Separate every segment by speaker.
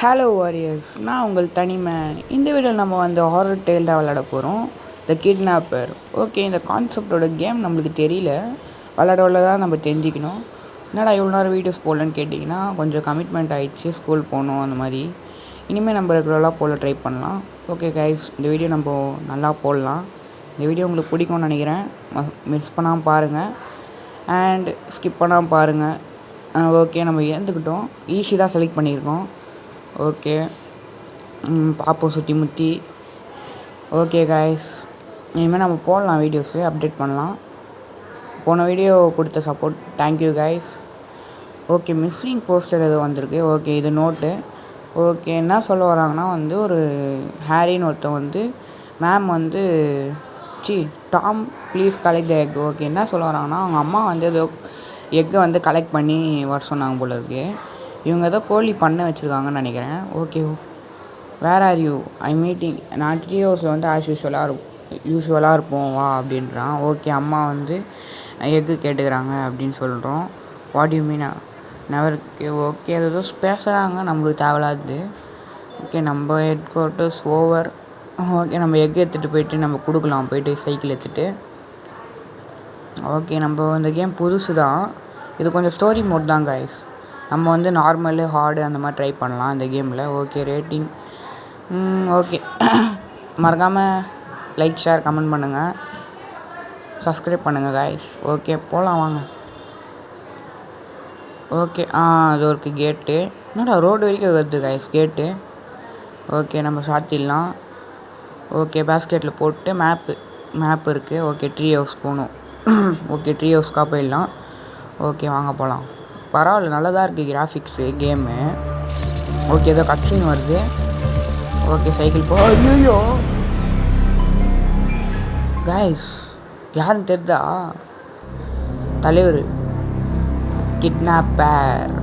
Speaker 1: Hello warriors, நான் உங்கள் தனிமேன். இந்த வீடியோவில் நம்ம வந்து ஹாரர் டேல் தான் விளையாட போகிறோம். த கிட்னாப்பர். ஓகே, இந்த கான்செப்டோட கேம் நம்மளுக்கு தெரியல, விளையாட தான் நம்ம தெரிஞ்சுக்கணும். என்னடா இவ்வளோ நேரம் வீடியோஸ் போடலன்னு கேட்டிங்கன்னா, கொஞ்சம் கமிட்மெண்ட் ஆகிடுச்சு, ஸ்கூல் போகணும் அந்த மாதிரி. இனிமேல் நம்ம ரெகுலராக போட ட்ரை பண்ணலாம். ஓகே கைஸ், இந்த வீடியோ நம்ம நல்லா போடலாம். இந்த வீடியோ உங்களுக்கு பிடிக்கும்னு நினைக்கிறேன். மிஸ் பண்ணாமல் பாருங்கள் அண்ட் ஸ்கிப் பண்ணாமல் பாருங்கள். ஓகே, நம்ம ஏந்துக்கிட்டோம். ஈஸி தான் செலக்ட் பண்ணியிருக்கோம். ஓகே, பார்ப்போம் சுற்றி முற்றி. ஓகே காய்ஸ், இனிமேல் நம்ம போடலாம், வீடியோஸு அப்டேட் பண்ணலாம். போன வீடியோ கொடுத்த support thank you guys. Okay, missing poster ஏதோ வந்திருக்கு. ஓகே, இது நோட்டு. ஓகே, என்ன சொல்ல வராங்கன்னா வந்து ஒரு ஹாரின்னு ஒருத்தன் வந்து மேம் வந்து Tom please collect the egg. Okay, என்ன சொல்ல வராங்கன்னா அவங்க அம்மா வந்து ஏதோ எக்கை வந்து கலெக்ட் பண்ணி வர சொன்னாங்க போல இருக்குது. இவங்க ஏதோ கோழி பண்ண வச்சுருக்காங்கன்னு நினைக்கிறேன். Okay, where are you? I meeting. நான் ட்ரீஹவுஸில் வந்து யூஸ்வலாக இருப்போம் வா அப்படின்றான். ஓகே, அம்மா வந்து எக்கு கேட்டுக்கிறாங்க அப்படின்னு சொல்கிறோம். What you Meena never? Okay, அது ஏதோ பேசுகிறாங்க, நம்மளுக்கு தேவையில்லாது. ஓகே, நம்ம ஹெட் குவார்ட்டர்ஸ் ஓவர். ஓகே, நம்ம எக் எடுத்துகிட்டு போயிட்டு நம்ம கொடுக்கலாம், போயிட்டு சைக்கிள் எடுத்துகிட்டு. ஓகே, நம்ம இந்த கேம் புதுசு தான், இது கொஞ்சம் ஸ்டோரி மோட் தான் கைஸ். நம்ம வந்து நார்மலு ஹார்டு அந்த மாதிரி ட்ரை பண்ணலாம் இந்த கேமில். Okay, rating okay. மறக்காமல் லைக் ஷேர் கமெண்ட் பண்ணுங்கள், சப்ஸ்கிரைப் பண்ணுங்கள் காய்ஸ். ஓகே, போகலாம் வாங்க. ஓகே, அது ஒரு கேட்டு. என்னடா ரோடு வரைக்கும் வருது காய்ஸ் கேட்டு. ஓகே, நம்ம சாத்திடலாம். ஓகே, பேஸ்கெட்டில் போட்டு மேப்பு இருக்குது. ஓகே, ட்ரீ ஹவுஸ் போகணும். ஓகே, ட்ரீ ஹவுஸ்க்காக போயிடலாம். ஓகே, வாங்க போகலாம். பரவாயில்ல, நல்லதாக இருக்குது கிராஃபிக்ஸு கேமு. ஓகே, ஏதோ கட்சின்னு வருது. ஓகே, சைக்கிள் ஐயோ கைஸ், யாருன்னு தெரிதா? தலைவர் கிட்னாப்பர்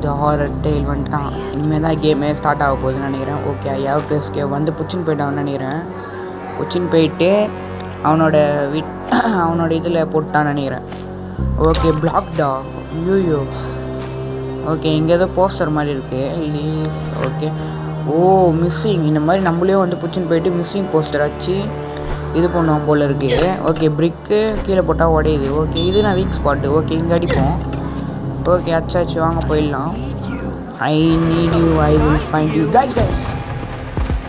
Speaker 1: த ஹாரர் டேல் வந்துட்டான். இனிமேல் தான் கேமே ஸ்டார்ட் ஆக போகுதுன்னு நினைக்கிறேன். ஓகே, ஐயாவு பேஸ்கே வந்து புச்சின்னு போயிட்டான்னு நினைக்கிறேன். புச்சின்னு போயிட்டு அவனோட இதில் போட்டான்னு நினைக்கிறேன். ஓகே, பிளாக்டா. ஐயோ. ஓகே, இங்கே ஏதோ போஸ்டர் மாதிரி இருக்குது, லீஃப். Okay, missing. இந்த மாதிரி நம்மளே வந்து புச்சின்னு போயிட்டு மிஸ்ஸிங் போஸ்டர் வச்சு இது பண்ணுவோம் போல் இருக்குது. ஓகே, பிரிக்கு கீழே போட்டால் உடையுது. ஓகே, இது நான் வீக் ஸ்பாட்டு. ஓகே, இங்கே அடிப்போம். ஓகே, அச்சாச்சு, வாங்க போயிடலாம். I need you, I will find you.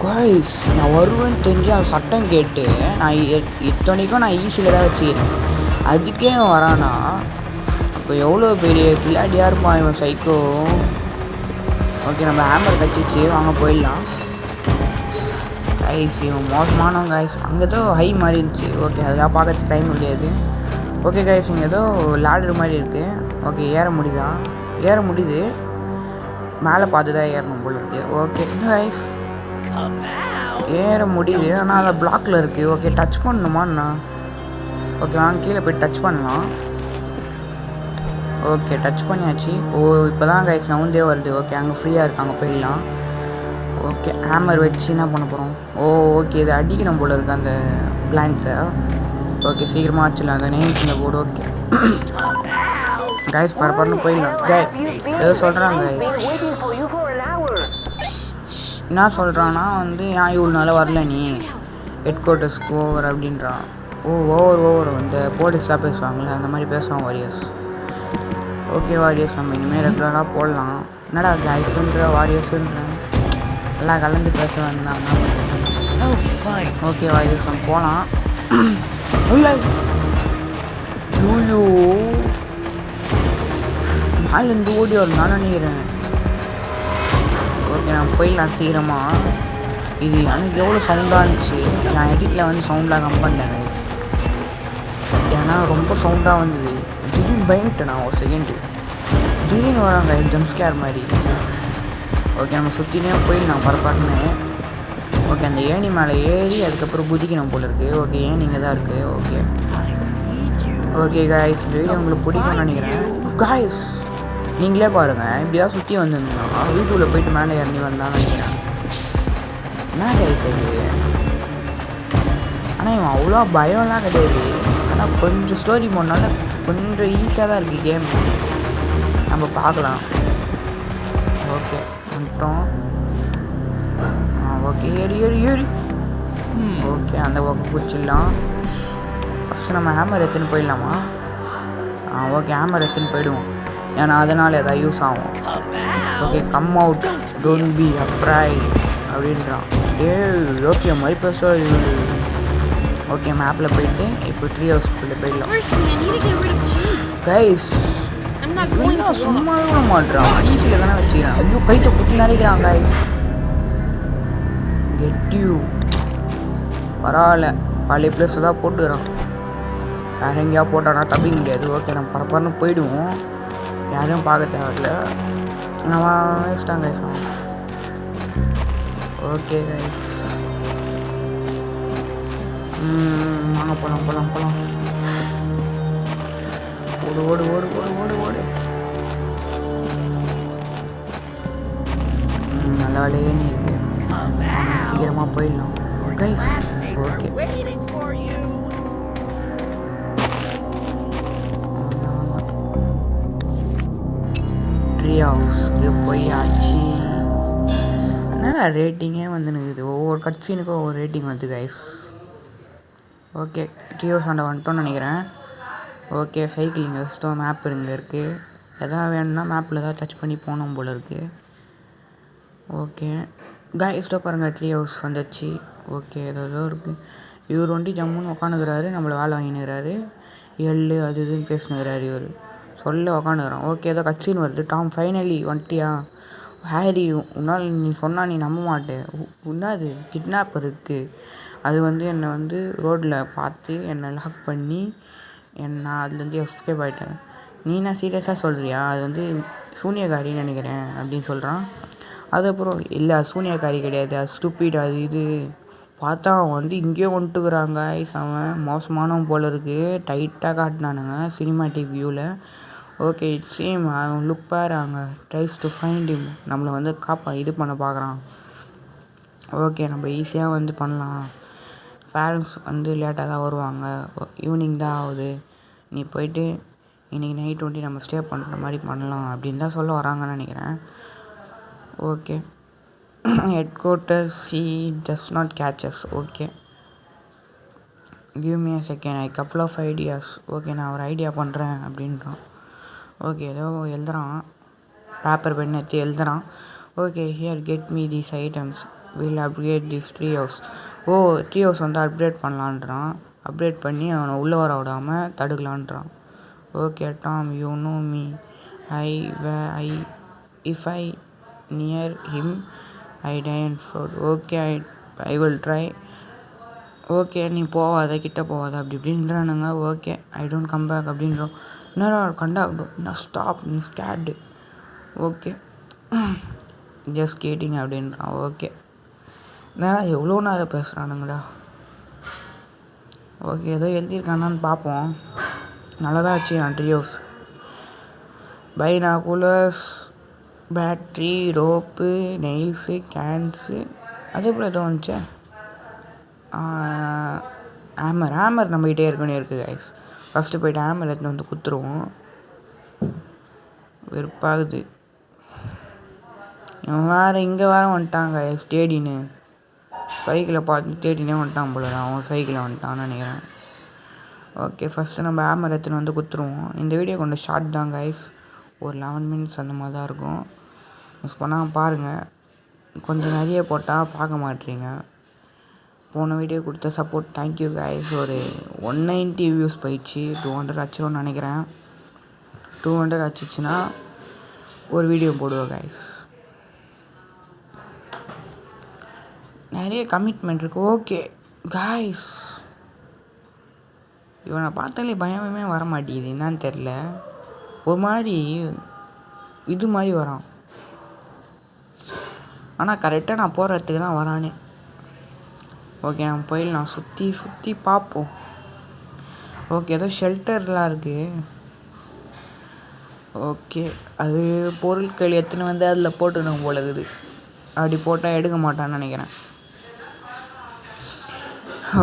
Speaker 1: Guys நான் வருவேன்னு தெரிஞ்சு அவன் சட்டம் கேட்டு நான் இத்தனைக்கும் நான் ஈஸியில் தான் வச்சுக்கிறேன். அதுக்கே வரானா? இப்போ எவ்வளோ பெரிய கில்லாடியாக இருப்பான் இவன், சைக்கோ. ஓகே, நம்ம ஹேமர் கச்சிச்சு, வாங்க போயிடலாம். கைஸ், இவன் மோசமானவன் கைஸ். அங்கே ஏதோ ஹை மாதிரி இருந்துச்சு. ஓகே, அதெல்லாம் பார்க்கறதுக்கு டைம் முடியாது. ஓகே கைஸ், இங்கே ஏதோ லேடர் மாதிரி இருக்குது. ஓகே, ஏற முடியுது. மேலே பார்த்து தான் ஏறணும் போல இருக்குது. ஓகே கைஸ், ஏற முடியுது, ஆனால் அதில் பிளாக்கில் இருக்குது. Okay, touch பண்ணணுமாண்ணா? ஓகே, வாங்க கீழே போய் டச் பண்ணலாம். ஓகே, டச் பண்ணியாச்சு. இப்போ தான் கைஸ் நவுந்தே வருது. ஓகே, அங்கே ஃப்ரீயாக இருக்குது, அங்கே போயிடலாம். ஓகே, ஹேமர் வச்சு என்ன பண்ண போகிறோம்? ஓகே, இது அடிக்கணும் போல் இருக்குது அந்த பிளாங்கை. ஓகே, சீக்கிரமாக வச்சிடலாம் அந்த நேம்ஸ் இந்த போர்டு. ஓகே கைஸ், பரப்பரன்னு போயிடலாம். கைஸ் ஏதோ சொல்கிறாங்க கைஸ். என்ன சொல்கிறான்னா வந்து ஏன் இவ்வளோ நாள் வரல நீ ஹெட் குவார்ட்டர்ஸ்க்கு ஓவர் அப்படின்றான். ஓவர் வந்து போலீஸாக பேசுவாங்களே அந்த மாதிரி பேசுவான் வாரியர்ஸ். ஓகே வாரியர்ஸ், நம்ம இனிமேல் ரெகுலராக போடலாம். என்னடா கைஸுன்ற வாரியர்ஸுன்ற எல்லாம் கலந்து பேச வந்தாங்க. ஓகே வாரியர்ஸ், நம்ம போகலாம். ஐயோ, மேலேருந்து ஓடி வரணும் நினைக்கிறேன். ஓகே, நான் போயிடலாம் சீக்கிரமாக. இது எனக்கு எவ்வளோ சவுண்டாக இருந்துச்சு. நான் எடிட்டில் வந்து சவுண்டாக கம் பண்ணிட்டேன் கைஸ், ஏன்னா ரொம்ப சவுண்டாக வந்தது. திடீர்னு பயந்துட்டேன் நான் ஒரு செகண்டு. திடீர்னு வராங்க ஜம்ப் ஸ்கேர் மாதிரி. ஓகே, நம்ம சுற்றினே போயிடலாம் பரப்பாருன்னு. ஓகே, அந்த ஏணி மேலே ஏறி அதுக்கப்புறம் குதிக்கணும் போல இருக்குது. ஓகே, ஏணி இங்கே தான் இருக்குது. ஓகே காய்ஸ், இந்த வீடியோ உங்களுக்கு பிடிக்கும்னு நினைக்கிறேன். காய்ஸ், நீங்களே பாருங்கள், இப்படி தான் சுற்றி வந்துருந்தோம். வீட்டுக்குள்ளே போயிட்டு மேலே இறங்கி வந்தான்னு நினைக்கிறேன். என்ன காய்ஸ் அது? ஆனால் இவன் அவ்வளோ பயம்லாம் கிடையாது. ஆனால் கொஞ்சம் ஸ்டோரி போனால கொஞ்சம் ஈஸியாக தான் இருக்குது கேம். நம்ம பார்க்கலாம். ஓகே, வந்துட்டோம். ஓகே ஏறி ஏறி ஏறி ஓகே அந்த பக்கம் குச்சிடலாம். ஃபஸ்ட்டு நம்ம ஹேமர் எடுத்துன்னு போயிடலாமா? ஓகே ஹேமர் எடுத்துன்னு போயிடுவோம், ஏன்னா அதனால் எதாவது யூஸ் ஆகும். Okay come out don't be afraid அப்படின்றான். ஓகே மாதிரி பேச. ஓகே மேப்பில் போயிட்டு இப்போ ட்ரீ ஹவுஸ்க்குள்ளே போயிடலாம். கைஸ் சும்மா விட மாட்டுறான், ஈஸியில் தானே வச்சுக்கிறான். ஐயோ கைத்தை குத்தி நினைக்கிறான். கைஸ் கெட் யூ பரவாயில்ல, பழைய பிளேஸ் தான் போட்டுக்கிறான். வேறு எங்கேயா போட்டானா தப்பிக்க முடியாது. ஓகே நம்ம பரப்பரன்னு போயிடுவோம், யாரையும் பார்க்க தேவையில்ல. நம்ம வேஸ்ட்டாங்க கைஸ். ஓகே கைஸ் வாங்க போகலாம் போகலாம் போகலாம். ஓடு ஓடு ஓடு ஓடு ஓடு ஓடு. நல்ல வேலையே நீ இருக்கு, சீக்கிரமாக போயிடலாம் கைஸ். ஓகே ட்ரீ ஹவுஸ்க்கு போய் ஆச்சு. என்னடா ரேட்டிங்கே வந்துனுக்குது, ஒவ்வொரு கட் சீனுக்கும் ஒவ்வொரு ரேட்டிங் வந்து கைஸ். ஓகே ட்ரீ ஹவுஸ் ஆண்ட வந்துட்டோன்னு நினைக்கிறேன். ஓகே சைக்கிளிங் வச்சுட்டோம், மேப் இங்கே இருக்குது. எதாவது வேணும்னா மேப்பில் எதாவது டச் பண்ணி போனோம் போல் இருக்குது. ஓகே கைஸ்டோ பாருங்கள் ட்ரீ ஹவுஸ் வந்துடுச்சு. ஓகே ஏதோ இருக்குது. இவர் வண்டி ஜம்முன்னு உக்காந்துக்கிறாரு, நம்மளை வேலை வாங்கினுக்கிறாரு. எள்ளு அது இதுன்னு பேசினுக்கிறாரு இவர், சொல்ல உக்காந்துக்கிறான். ஓகே ஏதோ கட்சின்னு வருது. டாம் ஃபைனலி வந்துட்டியா? ஹாரி உன்னால் நீ சொன்னால் நீ நம்ப மாட்டேன், உன்னாது கிட்னாப்பர் இருக்குது. அது வந்து என்னை வந்து ரோட்டில் பார்த்து என்னை லாக் பண்ணி நான் அதுலேருந்து எஸ்கேப் ஆகிட்டேன். நீ என்ன சீரியஸாக சொல்கிறியா? அது வந்து சூனியக்காரின்னு நினைக்கிறேன் அப்படின்னு சொல்கிறான். அதுக்கப்புறம் இல்லை சூனியக்காரி கிடையாது, அது ஸ்டூப்பிட், அது இது பார்த்தா அவன் வந்து இங்கேயே வந்துட்டுக்கிறாங்க. அவன் மோசமானவன் போல் இருக்குது, டைட்டாக காட்டினானுங்க சினிமாட்டிக் வியூவில். ஓகே இட்ஸ் சேம் அவன் லுக் பாரு, அங்கே ட்ரைஸ் டு ஃபைண்ட் ஹிம், நம்மளை வந்து இது பண்ண பார்க்குறான். ஓகே நம்ம ஈஸியாக வந்து பண்ணலாம். பேரண்ட்ஸ் வந்து லேட்டாக தான் வருவாங்க, ஈவினிங் தான் ஆகுது. நீ போயிட்டு இன்றைக்கி நைட் வந்து நம்ம ஸ்டே பண்ணுற மாதிரி பண்ணலாம் அப்படின்னு தான் சொல்ல வராங்கன்னு நினைக்கிறேன். Okay head quarters he does not catch us. Okay give me a second, I couple of ideas. Okay நான் ஒரு ஐடியா பண்ணுறேன் அப்படின்றான். ஓகே ஏதோ எழுதுறான், பேப்பர் பென் வச்சு எழுதுறான். Okay here get me these items, will upgrade this tree house. Tree house வந்து upgrade பண்ணலான்றான். அப்கிரேட் பண்ணி அவனை உள்ளே வர விடாமல் தடுக்கலான்றான். Okay Tom you know me, if I near him I die and float. Okay I will try. Okay நீ போவாத, கிட்ட போவாத அப்படி இப்படின்றானுங்க. Okay I don't come back அப்படின்றோம். இன்னும் கண்டா இன்னும் ஸ்டாப், நீ ஸ்கேர்டு. ஓகே ஜஸ்ட் கேட்டிங் அப்படின்றான். ஓகே நான் எவ்வளோ நேரம் பேசுகிறானுங்களா. ஓகே ஏதோ எழுதியிருக்கானான்னு பார்ப்போம். நல்லதாக வச்சு tree house, binoculars, battery, rope, nails, cans, அதே போல் ஏதோ வந்துச்சு. ஹேமர் நம்மகிட்டே இருக்குன்னு இருக்குது கைஸ். ஃபஸ்ட்டு போய்ட்டு ஹேமர் எடுத்துன்னு வந்து குத்துருவோம். வெறுப்பாகுது. இவன் வேறு இங்கே வேறு வந்துட்டாங்க ஸ்டேடின்னு, சைக்கிளை பார்த்து ஸ்டேடினே வந்துட்டான் போல, அவன் சைக்கிளை வந்துட்டான்னு நினைக்கிறேன். ஓகே ஃபஸ்ட்டு நம்ம ஹேமர் எடுத்துன்னு வந்து குத்துருவோம். இந்த வீடியோ கொஞ்சம் ஷார்ட் தான் கைஸ், ஒரு 11 minutes அந்த மாதிரி தான் இருக்கும். மிஸ் பண்ணால் பாருங்கள், கொஞ்சம் நிறைய போட்டால் பார்க்க மாட்டீங்க. போன வீடியோ கொடுத்த சப்போர்ட் தேங்க்யூ கைஸ். ஒரு 190 வியூஸ் போயிடுச்சு, 200 அச்சிடும்னு நினைக்கிறேன். 200 அச்சிச்சுன்னா ஒரு வீடியோ போடுவோம் கைஸ். நிறைய கமிட்மெண்ட் இருக்குது. ஓகே கைஸ் இவனை பார்த்தாலே பயமே வர மாட்டேங்குது, என்னான்னு தெரில. ஒரு மாதிரி இது மாதிரி வரான், ஆனால் கரெக்டாக நான் போகிற இடத்துக்கு தான் வரானே. ஓகே நம்ம போயிடலாம், சுற்றி பார்ப்போம். ஓகே ஏதோ ஷெல்டர்லாம் இருக்குது. ஓகே அது பொருட்கள் எத்தனை வந்து அதில் போட்டுடும் போல இருக்குது, அப்படி போட்டால் எடுக்க மாட்டான்னு நினைக்கிறேன்.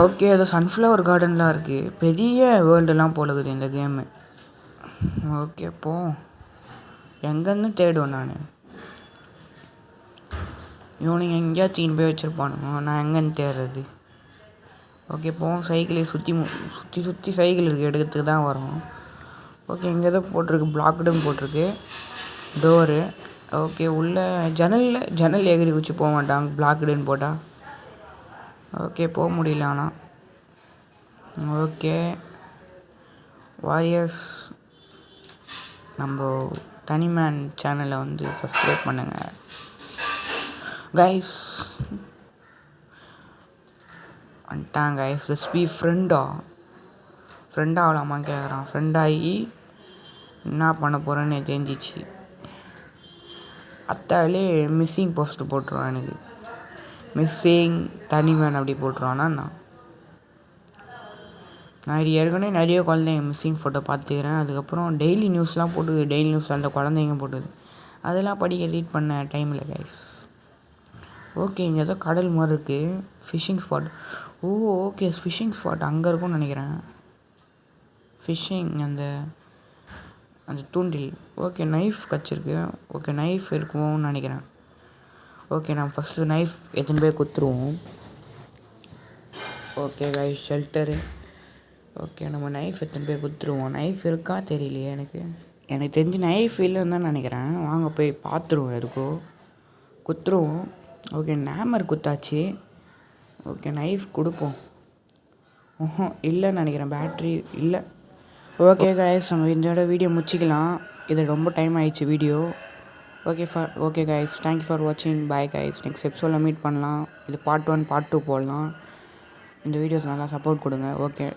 Speaker 1: ஓகே ஏதோ சன்ஃப்ளவர் கார்டன்லாம் இருக்குது, பெரிய வேர்ல்டுலாம் போலகுது இந்த கேமு. ஓகே எங்கேருந்து தேடுவேன் நான். இவனுங்க எங்கேயா தீன் போய் வச்சுருப்பானுங்க, நான் எங்கேன்னு தேடுறது. ஓகே போவோம். சைக்கிளை சுற்றி சுற்றி சைக்கிள் இருக்குது, எடுக்கிறதுக்கு தான் வரும். ஓகே இங்கே ஏதோ போட்டிருக்கு, பிளாக்டுன்னு போட்டிருக்கு டோரு. ஓகே உள்ளே ஜன்னல் எகிரி குச்சி போக மாட்டாங்க பிளாக்டுன்னு போட்டால். ஓகே போக முடியல ஆனால். ஓகே வாரியர்ஸ், நம்ம தனிமேன் சேனலை வந்து சப்ஸ்கிரைப் பண்ணுங்கள் கைஸ். வந்துட்டான் கைஸ். லெட்ஸ் பி ஃப்ரெண்டாக ஆகலாமா கேட்குறான். ஃப்ரெண்டாகி என்ன பண்ண போகிறேன்னு தெரிஞ்சிச்சு. அத்தாலே மிஸ்ஸிங் போஸ்ட்டு போட்டுருவான், எனக்கு மிஸ்ஸிங் தனிமேன் அப்படி போட்டுருவானா. நான் இது ஏற்கனவே நிறைய குழந்தைங்க மிஸ்ஸிங் ஃபோட்டோ பார்த்துக்கிறேன். அதுக்கப்புறம் டெய்லி நியூஸ்லாம் போட்டுது, டெய்லி நியூஸில் அந்த குழந்தைங்க போட்டுது, அதெல்லாம் படிக்க ரீட் பண்ண டைமில் கைஸ். ஓகே இங்கே ஏதோ கடல் மாதிரி இருக்குது, fishing spot. Okay fishing spot அங்கே இருக்கும்னு நினைக்கிறேன். ஃபிஷ்ஷிங் அந்த தூண்டில். ஓகே நைஃப் கச்சிருக்கு. ஓகே நைஃப் இருக்கும்னு நினைக்கிறேன். ஓகே நான் ஃபஸ்ட்டு நைஃப் எத்தனை பேர் குத்துருவோம். Okay guys shelter. ஓகே நம்ம நைஃப் எத்தனை பேர் குத்துருவோம். நைஃப் இருக்கா தெரியலையே எனக்கு தெரிஞ்சு நைஃப் இல்லைன்னு தான் நினைக்கிறேன். வாங்க போய் பார்த்துருவோம், இருக்கோ குத்துருவோம். ஓகே நேமர் குத்தாச்சு. ஓகே நைஃப் கொடுப்போம். இல்லைன்னு நினைக்கிறேன், பேட்ரி இல்லை. ஓகே கைஸ் நம்ம இதோட வீடியோ முடிச்சிக்கலாம், இது ரொம்ப டைம் ஆயிடுச்சு video. Okay guys thank you for வாட்சிங். பாய் கைஸ், நெக்ஸ்ட் எபிசோடில் மீட் பண்ணலாம். இது பார்ட் 1 பார்ட் 2 போடலாம். இந்த வீடியோஸ் நல்லா சப்போர்ட் கொடுங்க. ஓகே.